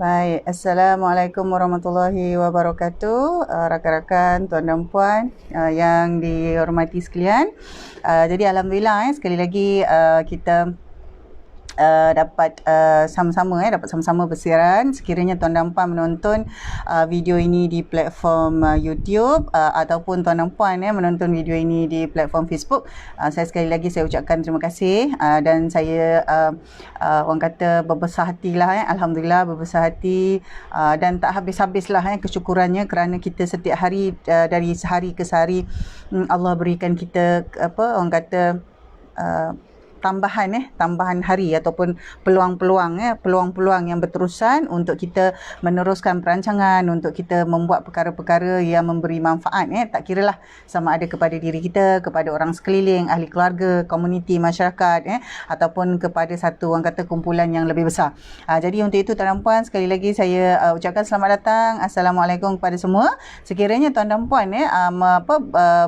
Baik, Assalamualaikum warahmatullahi wabarakatuh, rakan-rakan, tuan dan puan yang dihormati sekalian. Jadi Alhamdulillah sekali lagi kita dapat sama-sama bersiaran. Sekiranya tuan dan puan menonton video ini di platform YouTube ataupun tuan dan puan menonton video ini di platform Facebook, saya sekali lagi saya ucapkan terima kasih dan saya orang kata berbesar hatilah Alhamdulillah berbesar hati dan tak habis-habislah kesyukurannya kerana kita setiap hari dari sehari ke sehari Allah berikan kita orang kata tambahan hari ataupun peluang-peluang yang berterusan untuk kita meneruskan perancangan, untuk kita membuat perkara-perkara yang memberi manfaat tak kiralah sama ada kepada diri kita, kepada orang sekeliling, ahli keluarga, komuniti, masyarakat ataupun kepada satu orang kata kumpulan yang lebih besar. Jadi untuk itu tuan dan puan, sekali lagi saya ucapkan selamat datang. Assalamualaikum kepada semua. Sekiranya tuan dan puan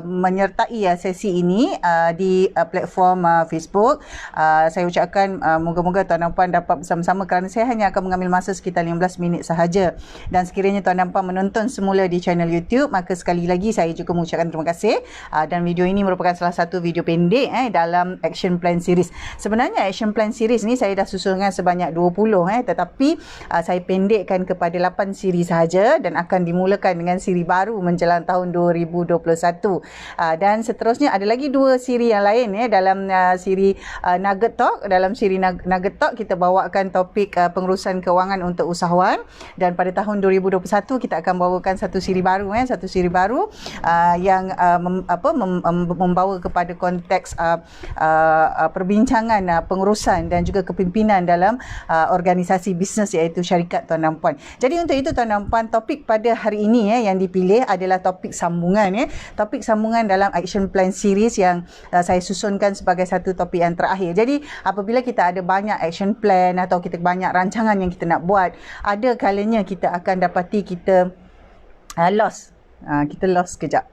menyertai sesi ini di platform Facebook, saya ucapkan moga-moga tuan dan puan dapat bersama-sama kerana saya hanya akan mengambil masa sekitar 15 minit sahaja. Dan sekiranya tuan dan puan menonton semula di channel YouTube, maka sekali lagi saya juga mengucapkan terima kasih. Dan video ini merupakan salah satu video pendek dalam action plan series. Sebenarnya action plan series ni saya dah susunkan sebanyak 20 tetapi saya pendekkan kepada 8 siri sahaja dan akan dimulakan dengan siri baru menjelang tahun 2021. Dan seterusnya ada lagi 2 siri yang lain dalam siri Nugget Talk. Dalam siri Nugget Talk kita bawakan topik pengurusan kewangan untuk usahawan, dan pada tahun 2021 kita akan bawakan satu siri baru yang membawa kepada konteks perbincangan pengurusan dan juga kepimpinan dalam organisasi bisnes iaitu syarikat tuan dan puan. Jadi untuk itu tuan dan puan, topik pada hari ini yang dipilih adalah topik sambungan topik sambungan dalam action plan series yang saya susunkan sebagai satu topik yang terakhir. Jadi apabila kita ada banyak action plan atau kita banyak rancangan yang kita nak buat, ada kalanya kita akan dapati kita lost. Kita lost kejap.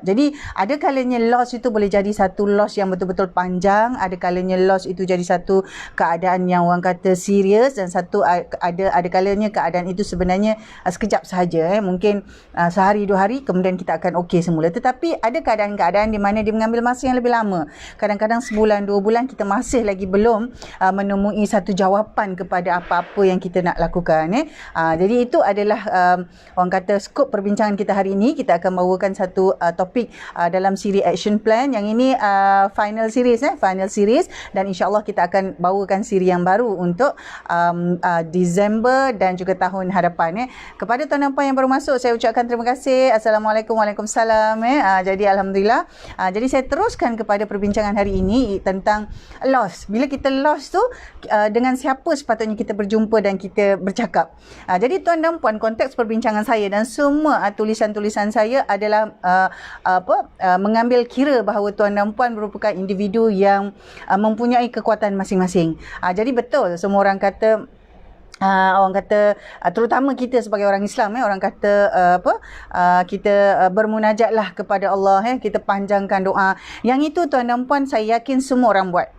Jadi ada kalanya loss itu boleh jadi satu loss yang betul-betul panjang, ada kalanya loss itu jadi satu keadaan yang orang kata serius, dan ada kalanya keadaan itu sebenarnya sekejap sahaja mungkin sehari 2 hari kemudian kita akan okey semula. Tetapi ada keadaan-keadaan di mana dia mengambil masa yang lebih lama. Kadang-kadang sebulan 2 bulan kita masih lagi belum menemui satu jawapan kepada apa-apa yang kita nak lakukan Jadi itu adalah orang kata skop perbincangan kita hari ini. Kita akan bawakan satu topik dalam siri action plan. Yang ini final series dan insyaAllah kita akan bawakan siri yang baru untuk Disember dan juga tahun hadapan Kepada tuan dan puan yang baru masuk, saya ucapkan terima kasih. Assalamualaikum, waalaikumsalam Jadi Alhamdulillah, jadi saya teruskan kepada perbincangan hari ini tentang loss. Bila kita loss tu, dengan siapa sepatutnya kita berjumpa dan kita bercakap. Jadi tuan dan puan, konteks perbincangan saya dan semua tulisan-tulisan saya adalah mengambil kira bahawa tuan dan puan merupakan individu yang mempunyai kekuatan masing-masing. Jadi betul semua orang kata terutama kita sebagai orang Islam orang kata kita bermunajatlah kepada Allah kita panjangkan doa. Yang itu tuan dan puan, saya yakin semua orang buat.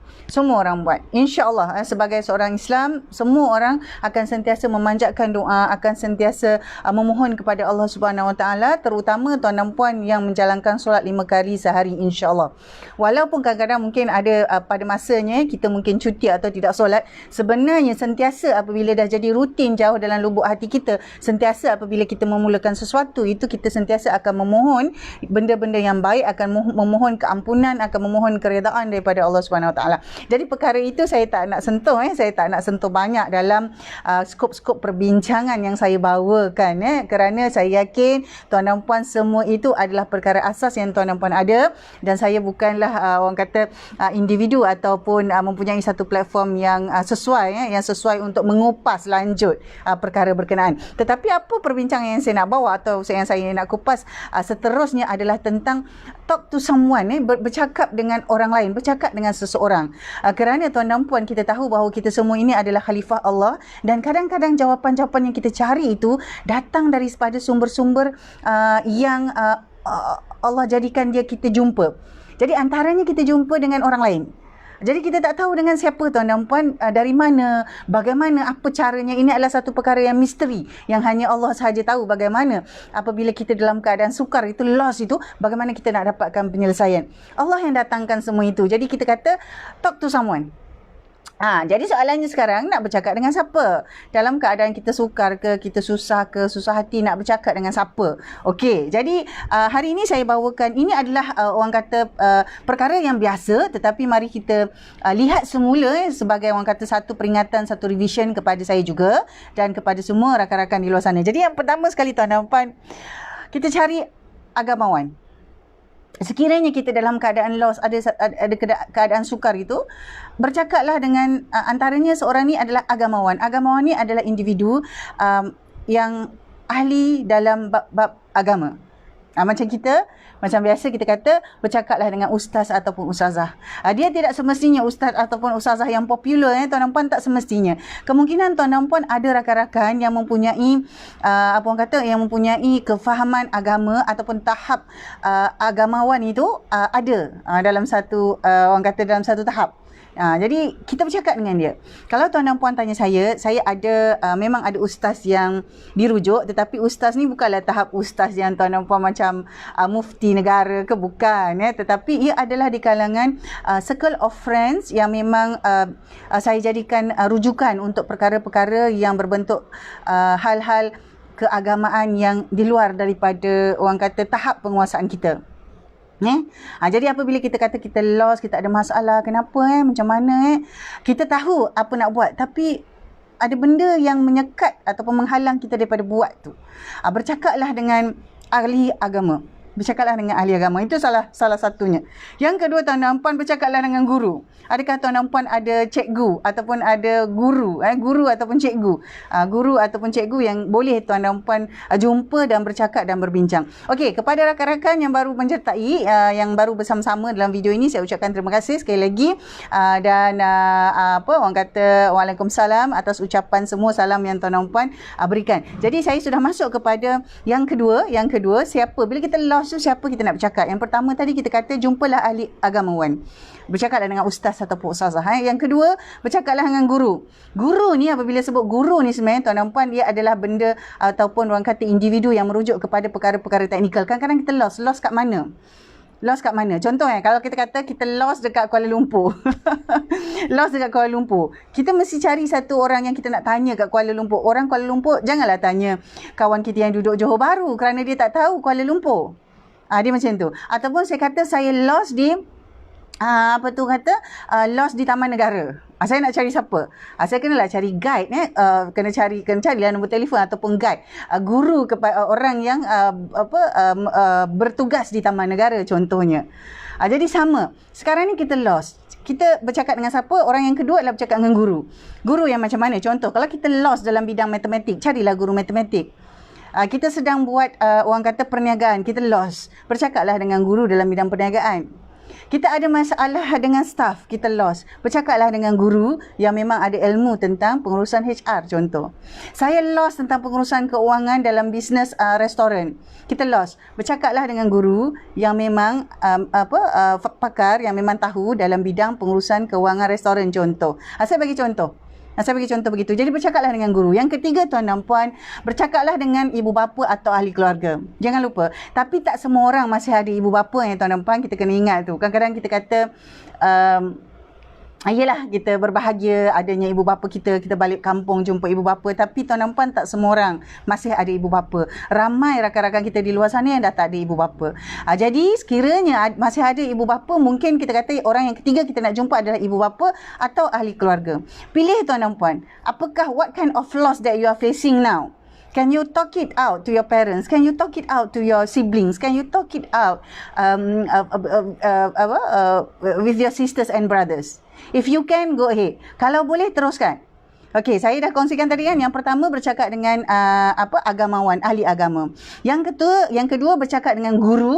InsyaAllah sebagai seorang Islam, semua orang akan sentiasa memanjatkan doa, akan sentiasa memohon kepada Allah Subhanahu Wa Taala, terutama tuan dan puan yang menjalankan solat 5 kali sehari insyaAllah. Walaupun kadang-kadang mungkin ada pada masanya kita mungkin cuti atau tidak solat, sebenarnya sentiasa apabila dah jadi rutin jauh dalam lubuk hati kita, sentiasa apabila kita memulakan sesuatu itu, kita sentiasa akan memohon benda-benda yang baik, akan memohon keampunan, akan memohon keredaan daripada Allah Subhanahu Wa Taala. Jadi perkara itu saya tak nak sentuh saya tak nak sentuh banyak dalam skop-skop perbincangan yang saya bawakan kerana saya yakin tuan dan puan semua itu adalah perkara asas yang tuan dan puan ada, dan saya bukanlah orang kata individu ataupun mempunyai satu platform yang sesuai untuk mengupas lanjut perkara berkenaan. Tetapi apa perbincangan yang saya nak bawa atau yang saya nak kupas seterusnya adalah tentang talk to someone bercakap dengan orang lain, bercakap dengan seseorang. Kerana tuan dan puan, kita tahu bahawa kita semua ini adalah khalifah Allah, dan kadang-kadang jawapan-jawapan yang kita cari itu datang daripada sumber-sumber yang Allah jadikan dia kita jumpa. Jadi antaranya kita jumpa dengan orang lain. Jadi kita tak tahu dengan siapa tuan dan puan, dari mana, bagaimana, apa caranya. Ini adalah satu perkara yang misteri yang hanya Allah sahaja tahu bagaimana apabila kita dalam keadaan sukar itu, loss itu, bagaimana kita nak dapatkan penyelesaian. Allah yang datangkan semua itu. Jadi kita kata talk to someone. Jadi soalannya sekarang, nak bercakap dengan siapa? Dalam keadaan kita sukar ke, kita susah ke, susah hati, nak bercakap dengan siapa? Okey, jadi hari ini saya bawakan, ini adalah orang kata perkara yang biasa, tetapi mari kita lihat semula sebagai orang kata satu peringatan, satu revision kepada saya juga dan kepada semua rakan-rakan di luar sana. Jadi yang pertama sekali tuan dan puan, kita cari agamawan. Sekiranya kita dalam keadaan loss, ada keadaan sukar itu, bercakaplah dengan antaranya seorang ni adalah agamawan. Agamawan ni adalah individu yang ahli dalam bab agama. Macam kita, macam biasa kita kata, bercakaplah dengan ustaz ataupun ustazah. Dia tidak semestinya ustaz ataupun ustazah yang popular, tuan dan puan, tak semestinya. Kemungkinan tuan dan puan ada rakan-rakan yang mempunyai apa orang kata, yang mempunyai kefahaman agama ataupun tahap agamawan itu ada dalam satu orang kata dalam satu tahap. Jadi kita bercakap dengan dia. Kalau tuan dan puan tanya saya ada memang ada ustaz yang dirujuk, tetapi ustaz ni bukanlah tahap ustaz yang tuan dan puan macam mufti negara ke, bukan, tetapi ia adalah di kalangan circle of friends yang memang saya jadikan rujukan untuk perkara-perkara yang berbentuk hal-hal keagamaan yang di luar daripada orang kata tahap penguasaan kita. Jadi apabila kita kata kita lost, kita ada masalah, kenapa macam mana kita tahu apa nak buat, tapi ada benda yang menyekat ataupun menghalang kita daripada buat tu. Bercakaplah dengan ahli agama. Bercakaplah dengan ahli agama. Itu salah satunya. Yang kedua, tuan dan puan, bercakaplah dengan guru. Adakah tuan dan puan ada cikgu ataupun ada guru, guru ataupun cikgu. Guru ataupun cikgu yang boleh tuan dan puan jumpa dan bercakap dan berbincang. Okey, kepada rakan-rakan yang baru menyertai, yang baru bersama-sama dalam video ini, saya ucapkan terima kasih sekali lagi. Dan orang kata Waalaikumsalam atas ucapan semua salam yang tuan dan puan berikan. Jadi saya sudah masuk kepada yang kedua, siapa? Bila kita lost tu, siapa kita nak bercakap? Yang pertama tadi kita kata jumpalah ahli agamawan. Bercakaplah dengan ustaz ataupun ustazah. Yang kedua, bercakaplah dengan guru. Guru ni, apabila sebut guru ni sebenarnya tuan dan puan, dia adalah benda ataupun orang kata individu yang merujuk kepada perkara-perkara teknikal. Kadang-kadang kita lost kat mana? Lost kat mana? Contoh kalau kita kata kita lost dekat Kuala Lumpur. Lost dekat Kuala Lumpur. Kita mesti cari satu orang yang kita nak tanya kat Kuala Lumpur. Orang Kuala Lumpur, janganlah tanya kawan kita yang duduk Johor Bahru kerana dia tak tahu Kuala Lumpur. Dia macam tu. Ataupun saya kata saya lost di lost di Taman Negara. Saya nak cari siapa? Saya kenalah cari guide, kena carilah nombor telefon ataupun guide, guru kepada orang yang bertugas di Taman Negara contohnya. Jadi sama. Sekarang ni kita lost. Kita bercakap dengan siapa? Orang yang kedua adalah bercakap dengan guru. Guru yang macam mana? Contoh, kalau kita lost dalam bidang matematik, carilah guru matematik. Kita sedang buat orang kata perniagaan, kita lost. Bercakaplah dengan guru dalam bidang perniagaan. Kita ada masalah dengan staff, kita lost. Bercakaplah dengan guru yang memang ada ilmu tentang pengurusan HR contoh. Saya lost tentang pengurusan keuangan dalam bisnes restoran. Kita lost. Bercakaplah dengan guru yang memang pakar yang memang tahu dalam bidang pengurusan keuangan restoran contoh. Saya bagi contoh. Saya bagi contoh begitu. Jadi bercakaplah dengan guru. Yang ketiga tuan dan puan, bercakaplah dengan ibu bapa atau ahli keluarga. Jangan lupa. Tapi tak semua orang masih ada ibu bapa tuan dan puan. Kita kena ingat tu. Kadang-kadang kita kata, yelah kita berbahagia adanya ibu bapa kita balik kampung jumpa ibu bapa. Tapi tuan dan puan, tak semua orang masih ada ibu bapa. Ramai rakan-rakan kita di luar sana yang dah tak ada ibu bapa. Jadi sekiranya masih ada ibu bapa, mungkin kita kata orang yang ketiga kita nak jumpa adalah ibu bapa atau ahli keluarga. Pilih tuan dan puan, apakah what kind of loss that you are facing now? Can you talk it out to your parents? Can you talk it out to your siblings? Can you talk it out with your sisters and brothers? If you can, go ahead. Kalau boleh, teruskan. Okey, saya dah kongsikan tadi kan. Yang pertama bercakap dengan agamawan, ahli agama. Yang kedua bercakap dengan guru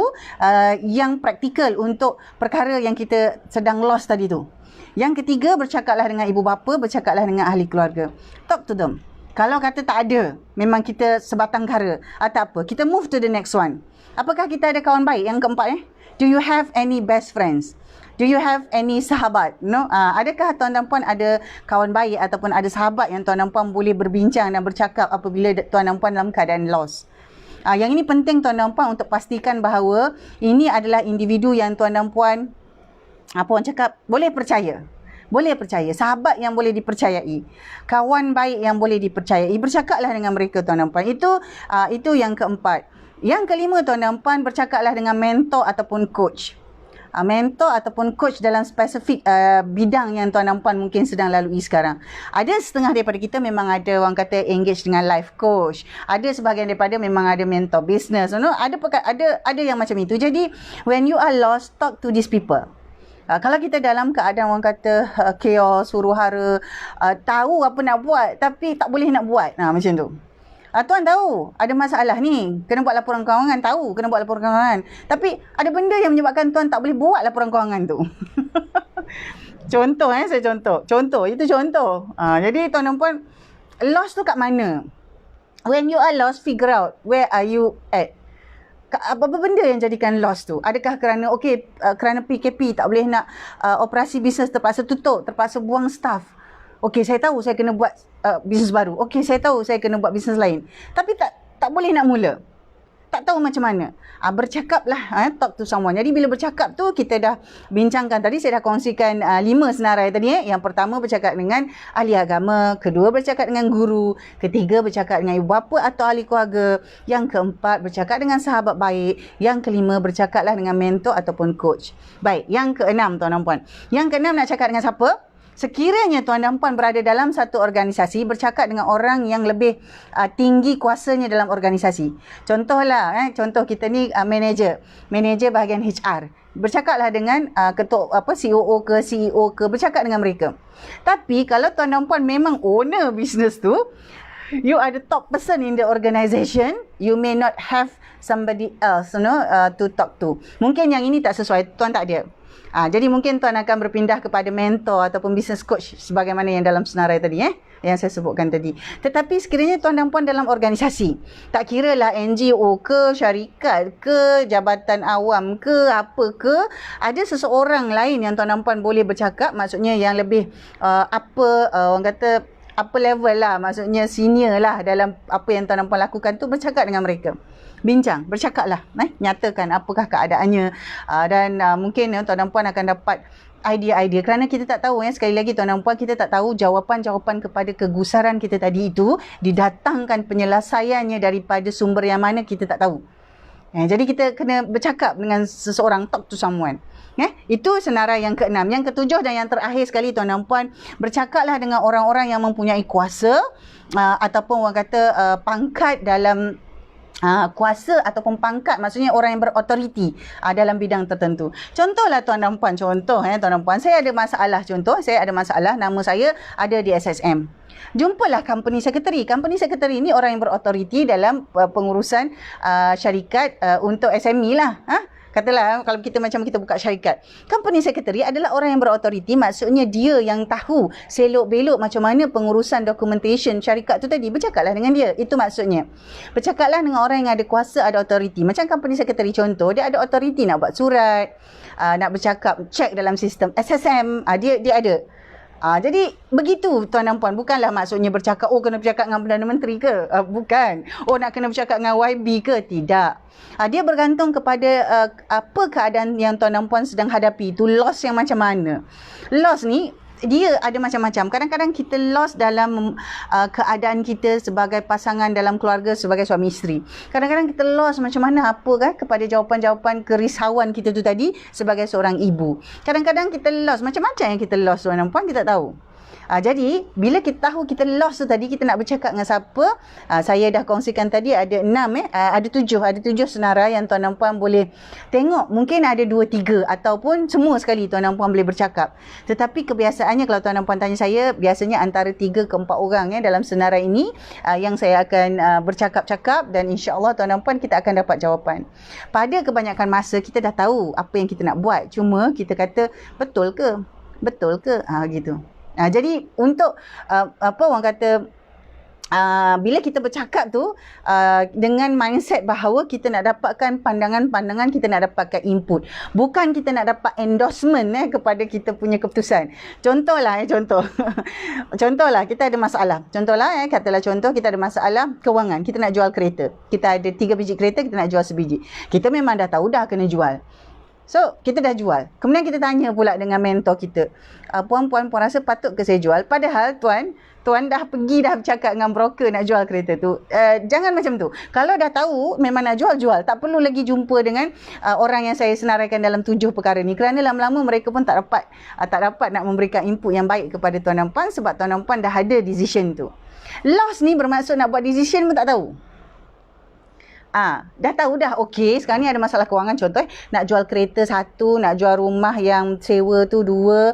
yang praktikal untuk perkara yang kita sedang lost tadi tu. Yang ketiga bercakaplah dengan ibu bapa, bercakaplah dengan ahli keluarga. Talk to them. Kalau kata tak ada, memang kita sebatang kara atau apa, kita move to the next one. Apakah kita ada kawan baik? Yang keempat do you have any best friends? Do you have any sahabat? No? Adakah tuan dan puan ada kawan baik ataupun ada sahabat yang tuan dan puan boleh berbincang dan bercakap apabila tuan dan puan dalam keadaan lost? Yang ini penting tuan dan puan untuk pastikan bahawa ini adalah individu yang tuan dan puan, apa orang cakap, boleh percaya. Boleh percaya, sahabat yang boleh dipercayai, kawan baik yang boleh dipercayai. Bercakaplah dengan mereka tuan dan puan. Itu yang keempat. Yang kelima tuan dan puan, bercakaplah dengan mentor ataupun coach. Mentor ataupun coach dalam spesifik bidang yang tuan dan puan mungkin sedang lalui sekarang. Ada setengah daripada kita memang ada orang kata engage dengan life coach. Ada sebahagian daripada memang ada mentor business. Ada yang macam itu. Jadi when you are lost, talk to these people. Kalau kita dalam keadaan orang kata chaos, huru-hara, tahu apa nak buat tapi tak boleh nak buat. Macam tu. Tuan tahu ada masalah ni, kena buat laporan kewangan, tahu kena buat laporan kewangan. Tapi ada benda yang menyebabkan tuan tak boleh buat laporan kewangan tu. Contoh saya contoh. Itu contoh. Jadi tuan dan puan, lost tu kat mana? When you are lost, figure out where are you at. Apa benda yang jadikan loss tu? Adakah kerana kerana PKP tak boleh nak operasi bisnes, terpaksa tutup, terpaksa buang staff? Saya tahu saya kena buat bisnes baru. Saya tahu saya kena buat bisnes lain. Tapi tak boleh nak mula. Tak tahu macam mana. Bercakaplah, talk to someone. Jadi bila bercakap tu, kita dah bincangkan tadi, saya dah kongsikan 5 senarai tadi. Yang pertama bercakap dengan ahli agama, kedua bercakap dengan guru, ketiga bercakap dengan ibu bapa atau ahli keluarga, yang keempat bercakap dengan sahabat baik, yang kelima bercakaplah dengan mentor ataupun coach. Baik, yang keenam tuan dan puan. Yang keenam nak cakap dengan siapa? Sekiranya tuan dan puan berada dalam satu organisasi, bercakap dengan orang yang lebih tinggi kuasanya dalam organisasi. Contohlah, contoh kita ni manager bahagian HR. Bercakaplah dengan ketua COO ke CEO ke, bercakap dengan mereka. Tapi kalau tuan dan puan memang owner business tu, you are the top person in the organisation, you may not have somebody else to talk to. Mungkin yang ini tak sesuai, tuan tak ada. Jadi mungkin tuan akan berpindah kepada mentor ataupun business coach sebagaimana yang dalam senarai tadi yang saya sebutkan tadi. Tetapi sekiranya tuan dan puan dalam organisasi, tak kiralah NGO ke, syarikat ke, jabatan awam ke, apa ke, ada seseorang lain yang tuan dan puan boleh bercakap, maksudnya yang lebih orang kata apa level lah, maksudnya senior lah dalam apa yang tuan dan puan lakukan tu, bercakap dengan mereka. Bincang, bercakaplah, nyatakan apakah keadaannya, dan mungkin tuan dan puan akan dapat idea-idea, kerana kita tak tahu sekali lagi tuan dan puan, kita tak tahu jawapan-jawapan kepada kegusaran kita tadi itu didatangkan penyelesaiannya daripada sumber yang mana, kita tak tahu. Jadi kita kena bercakap dengan seseorang, talk to someone. Itu senarai yang keenam. Yang ketujuh dan yang terakhir sekali tuan dan puan, bercakaplah dengan orang-orang yang mempunyai kuasa ataupun orang kata pangkat dalam kuasa ataupun pangkat, maksudnya orang yang berautoriti dalam bidang tertentu. Contohlah tuan dan puan, tuan dan puan, saya ada masalah, nama saya ada di SSM. Jumpalah company secretary. Company secretary ni orang yang berautoriti dalam pengurusan syarikat untuk SME lah. Katalah kalau kita buka syarikat. Company secretary adalah orang yang berautoriti, maksudnya dia yang tahu selok-belok macam mana pengurusan documentation syarikat tu tadi. Bercakaplah dengan dia. Itu maksudnya. Bercakaplah dengan orang yang ada kuasa, ada autoriti. Macam company secretary contoh, dia ada autoriti nak buat surat, nak bercakap, check dalam sistem SSM, dia ada. Jadi begitu tuan dan puan, bukanlah maksudnya bercakap kena bercakap dengan Perdana Menteri ke, bukan, nak kena bercakap dengan YB ke, tidak. Dia bergantung kepada apa keadaan yang tuan dan puan sedang hadapi, itu loss yang macam mana. Loss ni dia ada macam-macam. Kadang-kadang kita lost dalam keadaan kita sebagai pasangan dalam keluarga, sebagai suami isteri. Kadang-kadang kita lost macam mana kepada jawapan-jawapan kerisauan kita tu tadi sebagai seorang ibu. Kadang-kadang kita lost macam-macam yang kita lost tuan dan puan, kita tahu. Jadi bila kita tahu kita lost tu tadi, kita nak bercakap dengan siapa? Saya dah kongsikan tadi ada 6 ada 7 senarai yang tuan dan puan boleh tengok. Mungkin ada 2-3 ataupun semua sekali tuan dan puan boleh bercakap. Tetapi kebiasaannya kalau tuan dan puan tanya saya, biasanya antara 3 ke 4 orang dalam senarai ini yang saya akan bercakap-cakap, dan insya-Allah tuan dan puan kita akan dapat jawapan. Pada kebanyakan masa kita dah tahu apa yang kita nak buat, cuma kita kata betul ke gitu. Jadi untuk orang kata bila kita bercakap tu dengan mindset bahawa kita nak dapatkan pandangan-pandangan, kita nak dapatkan input, bukan kita nak dapat endorsement kepada kita punya keputusan. Contohlah contohlah kita ada masalah, katalah contoh kita ada masalah kewangan, kita nak jual kereta, kita ada 3 biji kereta, kita nak jual sebiji, kita memang dah tahu dah kena jual. So, kita dah jual. Kemudian kita tanya pula dengan mentor kita, puan rasa patut ke saya jual? Padahal tuan dah pergi dah bercakap dengan broker nak jual kereta tu. Jangan macam tu. Kalau dah tahu memang nak jual. Tak perlu lagi jumpa dengan orang yang saya senaraikan dalam 7 perkara ni. Kerana lama-lama mereka pun tak dapat nak memberikan input yang baik kepada tuan dan puan, sebab tuan dan puan dah ada decision tu. Loss ni bermaksud nak buat decision pun tak tahu. Dah tahu dah, okey, sekarang ni ada masalah kewangan, contoh nak jual kereta 1, nak jual rumah yang sewa tu 2,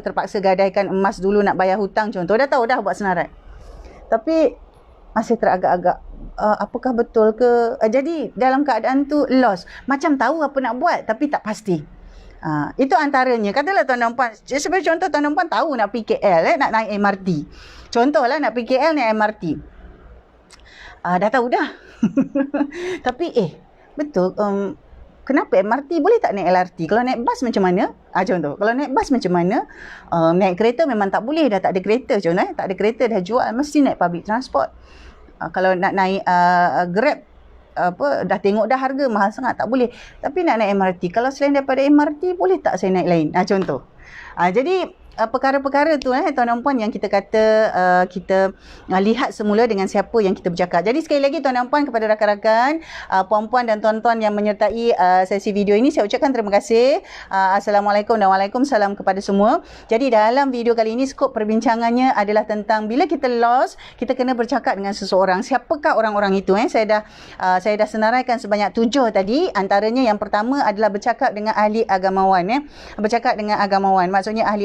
terpaksa gadaikan emas dulu nak bayar hutang, contoh, dah tahu dah buat senarai. Tapi masih teragak-agak, apakah betul ke? Jadi dalam keadaan tu loss, macam tahu apa nak buat tapi tak pasti. Itu antaranya. Katalah tuan dan puan, sebagai contoh, tuan dan puan tahu nak pergi KL, nak naik MRT. Contohlah nak pergi KL naik MRT. Dah tahu dah. Tapi betul, kenapa MRT boleh tak naik LRT? Kalau naik bas macam mana? Contoh, kalau naik bas macam mana? Naik kereta memang tak boleh, dah tak ada kereta. Contoh, tak ada kereta, dah jual, mesti naik public transport. Kalau nak naik Grab, dah tengok dah harga mahal sangat, tak boleh. Tapi nak naik MRT, kalau selain daripada MRT, boleh tak saya naik lain? Contoh. Jadi perkara-perkara tu tuan dan puan yang kita kata kita lihat semula dengan siapa yang kita bercakap. Jadi sekali lagi tuan dan puan, kepada rakan-rakan, puan-puan dan tuan-tuan yang menyertai sesi video ini, saya ucapkan terima kasih. Assalamualaikum dan waalaikumsalam kepada semua. Jadi dalam video kali ini skop perbincangannya adalah tentang bila kita lost, kita kena bercakap dengan seseorang. Siapakah orang-orang itu? Saya dah senaraikan sebanyak 7 tadi. Antaranya yang pertama adalah bercakap dengan ahli agamawan. Bercakap dengan agamawan, maksudnya ahli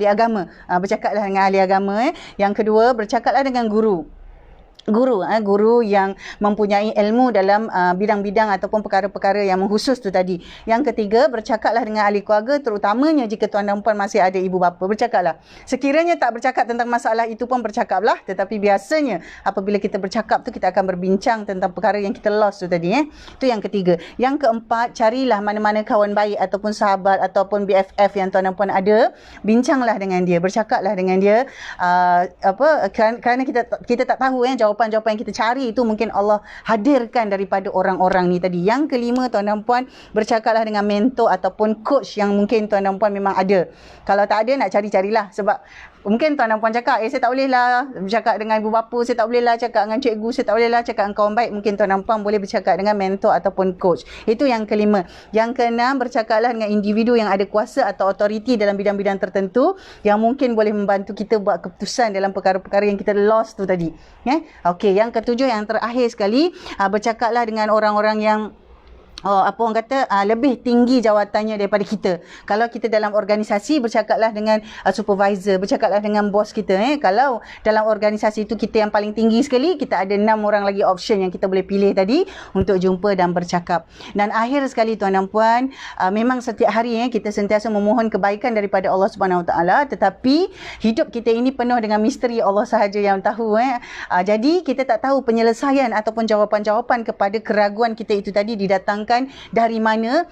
agama. Bercakaplah dengan ahli agama. Yang kedua, bercakaplah dengan guru yang mempunyai ilmu dalam bidang-bidang ataupun perkara-perkara yang mengkhusus tu tadi. Yang ketiga, bercakaplah dengan ahli keluarga, terutamanya jika tuan dan puan masih ada ibu bapa. Bercakaplah. Sekiranya tak bercakap tentang masalah itu pun bercakaplah, tetapi biasanya apabila kita bercakap tu, kita akan berbincang tentang perkara yang kita lost tu tadi. Itu yang ketiga. Yang keempat, carilah mana-mana kawan baik ataupun sahabat ataupun BFF yang tuan dan puan ada, bincanglah dengan dia, bercakaplah dengan dia. Kerana kita tak tahu jawapan-jawapan yang kita cari itu mungkin Allah hadirkan daripada orang-orang ni tadi. Yang kelima, tuan dan puan, bercakaplah dengan mentor ataupun coach yang mungkin tuan dan puan memang ada. Kalau tak ada, nak cari-carilah. Sebab mungkin tuan dan puan cakap, saya tak boleh lah bercakap dengan ibu bapa, saya tak boleh lah cakap dengan cikgu, saya tak boleh lah cakap dengan kawan baik. Mungkin tuan dan puan boleh bercakap dengan mentor ataupun coach. Itu yang kelima. Yang keenam, bercakaplah dengan individu yang ada kuasa atau autoriti dalam bidang-bidang tertentu yang mungkin boleh membantu kita buat keputusan dalam perkara-perkara yang kita lost tu tadi. Okey, yang ketujuh, yang terakhir sekali, bercakaplah dengan orang-orang yang orang kata lebih tinggi jawatannya daripada kita. Kalau kita dalam organisasi, bercakaplah dengan supervisor, bercakaplah dengan bos kita. Kalau dalam organisasi itu kita yang paling tinggi sekali, kita ada 6 orang lagi option yang kita boleh pilih tadi untuk jumpa dan bercakap. Dan akhir sekali tuan dan puan, memang setiap hari kita sentiasa memohon kebaikan daripada Allah Subhanahu Wa Taala, tetapi hidup kita ini penuh dengan misteri, Allah sahaja yang tahu. Jadi kita tak tahu penyelesaian ataupun jawapan-jawapan kepada keraguan kita itu tadi didatangkan dari mana,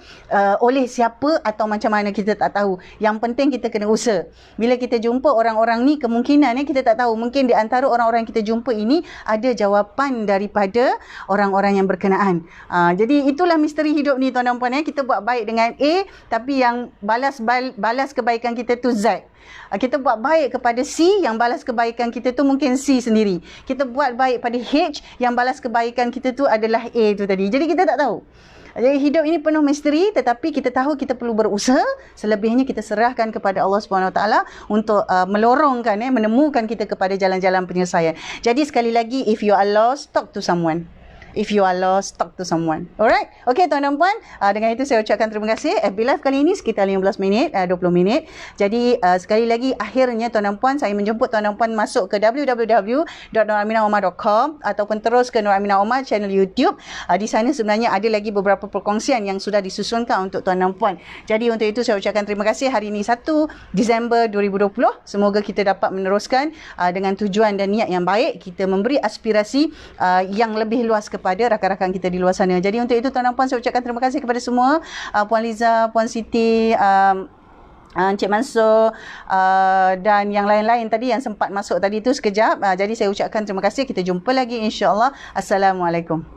oleh siapa atau macam mana, kita tak tahu. Yang penting kita kena usaha. Bila kita jumpa orang-orang ni, kemungkinan kita tak tahu, mungkin di antara orang-orang yang kita jumpa ini ada jawapan daripada orang-orang yang berkenaan. Jadi itulah misteri hidup ni tuan dan puan. Kita buat baik dengan A, tapi yang balas kebaikan kita tu Z. Kita buat baik kepada C, yang balas kebaikan kita tu mungkin C sendiri. Kita buat baik pada H, yang balas kebaikan kita tu adalah A tu tadi. Jadi kita tak tahu. Jadi hidup ini penuh misteri, tetapi kita tahu kita perlu berusaha. Selebihnya kita serahkan kepada Allah Subhanahu Wa Taala untuk melorongkan, menemukan kita kepada jalan-jalan penyelesaian. Jadi sekali lagi, if you are lost, talk to someone. If you are lost, talk to someone. Alright? Okay, tuan dan puan. Dengan itu saya ucapkan terima kasih. FB Live kali ini sekitar 15 minit, 20 minit. Jadi, sekali lagi, akhirnya tuan dan puan, saya menjemput tuan dan puan masuk ke www.nuraminaomar.com ataupun terus ke Nur Aminah Omar channel YouTube. Di sana sebenarnya ada lagi beberapa perkongsian yang sudah disusunkan untuk tuan dan puan. Jadi, untuk itu saya ucapkan terima kasih. Hari ini 1 Disember 2020. Semoga kita dapat meneruskan dengan tujuan dan niat yang baik. Kita memberi aspirasi yang lebih luas kepada rakan-rakan kita di luar sana. Jadi untuk itu tuan dan puan, saya ucapkan terima kasih kepada semua, Puan Liza, Puan Siti, Encik Mansur, dan yang lain-lain tadi yang sempat masuk tadi tu sekejap. Jadi saya ucapkan terima kasih. Kita jumpa lagi insya-Allah. Assalamualaikum.